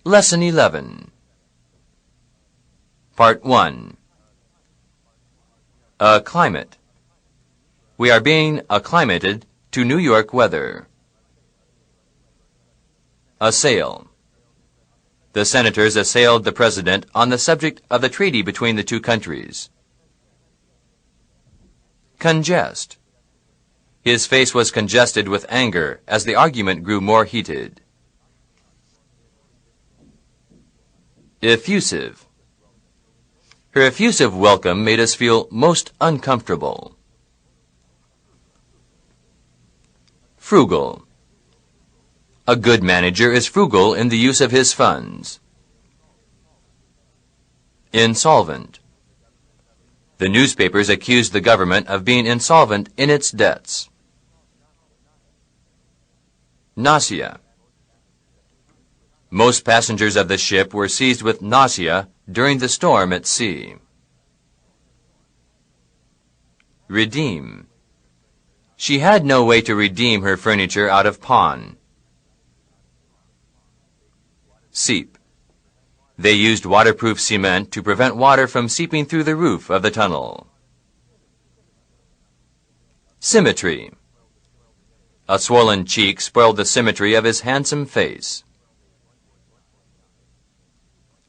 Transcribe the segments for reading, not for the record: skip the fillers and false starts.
Lesson 11. Part 1. A climate. We are being acclimated to New York weather. Assail. The senators assailed the president on the subject of the treaty between the two countries. Congest. His face was congested with anger as the argument grew more heated. Effusive. Her effusive welcome made us feel most uncomfortable. Frugal. A good manager is frugal in the use of his funds. Insolvent. The newspapers accused the government of being insolvent in its debts. Nausea. Most passengers of the ship were seized with nausea during the storm at sea. Redeem. She had no way to redeem her furniture out of pawn. Seep. They used waterproof cement to prevent water from seeping through the roof of the tunnel. Symmetry. A swollen cheek spoiled the symmetry of his handsome face.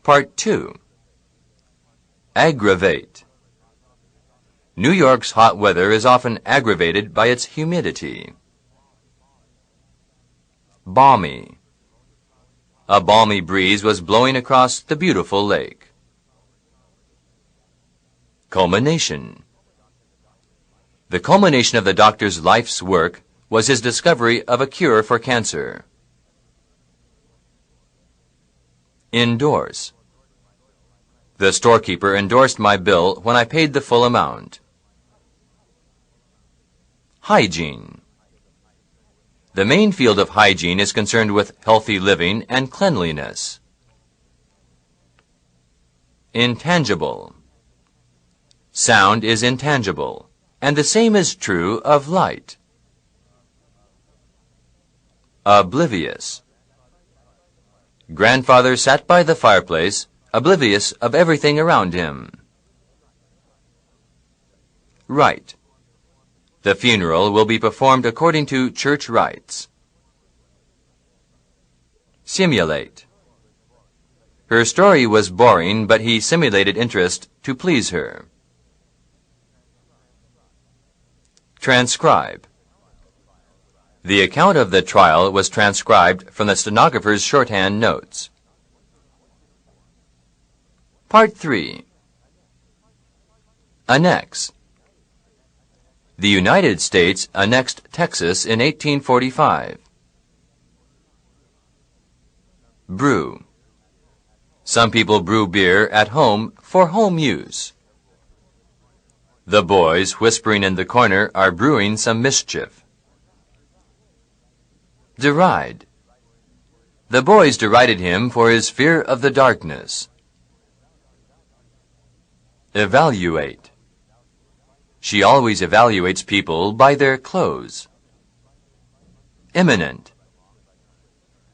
Part 2. Aggravate. New York's hot weather is often aggravated by its humidity. Balmy. A balmy breeze was blowing across the beautiful lake. Culmination. The culmination of the doctor's life's work was his discovery of a cure for cancer. Endorse. The storekeeper endorsed my bill when I paid the full amount. Hygiene. The main field of hygiene is concerned with healthy living and cleanliness. Intangible. Sound is intangible, and the same is true of light. Oblivious. Grandfather sat by the fireplace, oblivious of everything around him. Rite. The funeral will be performed according to church rites. Simulate. Her story was boring, but he simulated interest to please her. Transcribe. The account of the trial was transcribed from the stenographer's shorthand notes. Part 3. Annex. The United States annexed Texas in 1845. Brew. Some people brew beer at home for home use. The boys, whispering in the corner, are brewing some mischief. Deride. The boys derided him for his fear of the darkness. Evaluate. She always evaluates people by their clothes. Imminent.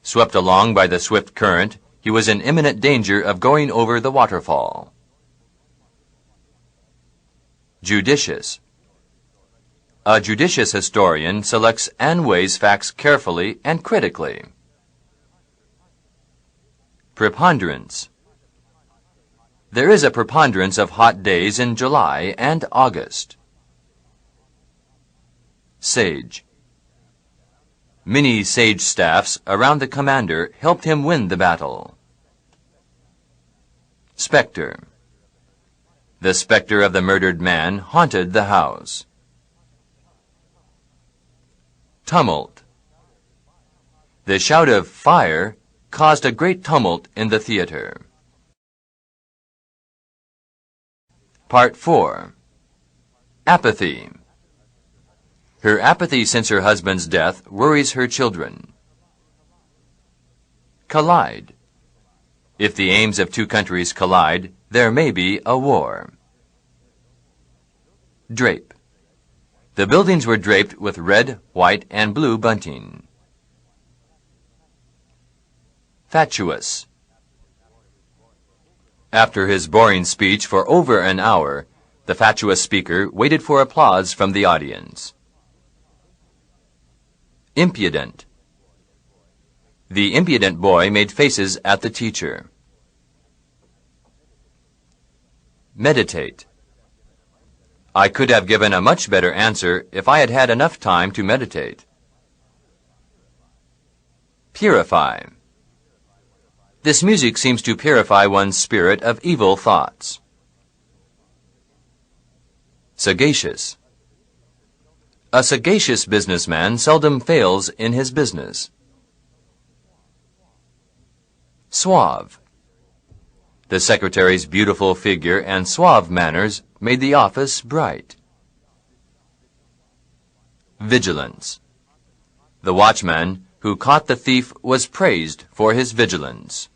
Swept along by the swift current, he was in imminent danger of going over the waterfall. Judicious. A judicious historian selects and weighs facts carefully and critically. Preponderance. There is a preponderance of hot days in July and August. Sage. Many sage staffs around the commander helped him win the battle. Spectre. The spectre of the murdered man haunted the house. Tumult. The shout of fire caused a great tumult in the theater. Part 4. Apathy. Her apathy since her husband's death worries her children. Collide. If the aims of two countries collide, there may be a war. Drape. The buildings were draped with red, white, and blue bunting. Fatuous. After his boring speech for over an hour, the fatuous speaker waited for applause from the audience. Impudent. The impudent boy made faces at the teacher. Meditate. I could have given a much better answer if I had had enough time to meditate. Purify. This music seems to purify one's spirit of evil thoughts. Sagacious. A sagacious businessman seldom fails in his business. Suave. The secretary's beautiful figure and suave manners made the office bright. Vigilance. The watchman who caught the thief was praised for his vigilance.